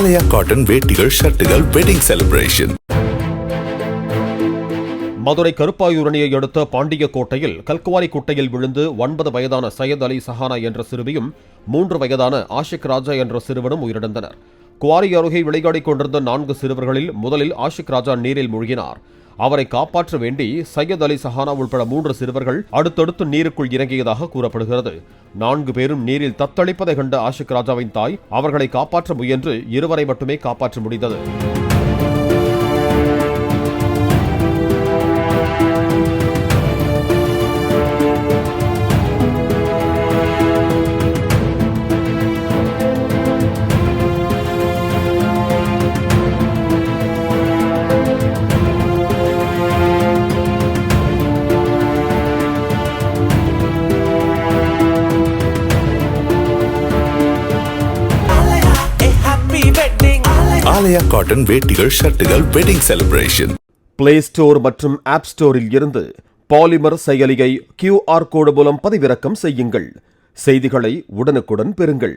ஆலயா cotton வேட்டிகள் ஷர்ட்டுகள் wedding celebration. Madurai கருப்பாயூரணியை அடுத்த பாண்டியக்கோட்டையில் கல்குவாரி குட்டையில் விழுந்து 9 வயதான சையத் அலி சஹானா என்ற சிறுமியும் 3 வயதான ஆஷிக் ராஜா என்ற சிறுவனும் உயிரிழந்தனர். குவாரி அருகே விளையாடிக் கொண்டிருந்த 4 சிறுவர்களில் முதலில் ஆஷிக் ராஜா நீரில் மூழ்கினார். அவரை காப்பாற்ற வேண்டி சையத் அலி சஹானா உட்பட 3 சிறுவர்கள் அடுத்தடுத்து நீருக்குள் இறங்கியதாக கூறப்படுகிறது. 4 பேரும் நீரில் தத்தளிப்பதை கண்ட ஆஷிக் ராஜாவின் தாய் அவர்களை காப்பாற்ற முயன்று 2 மட்டுமே காப்பாற்ற முடிந்தது. ஆலயா காட்டன் வேட்டிகள் ஷர்ட்டுகள் வெட்டிங் செலிப்ரேஷன். பிளே ஸ்டோர் மற்றும் ஆப் ஸ்டோரில் இருந்து பாலிமர் செயலியை QR கோடு மூலம் பதிவிறக்கம் செய்யுங்கள். செய்திகளை உடனுக்குடன் பெறுங்கள்.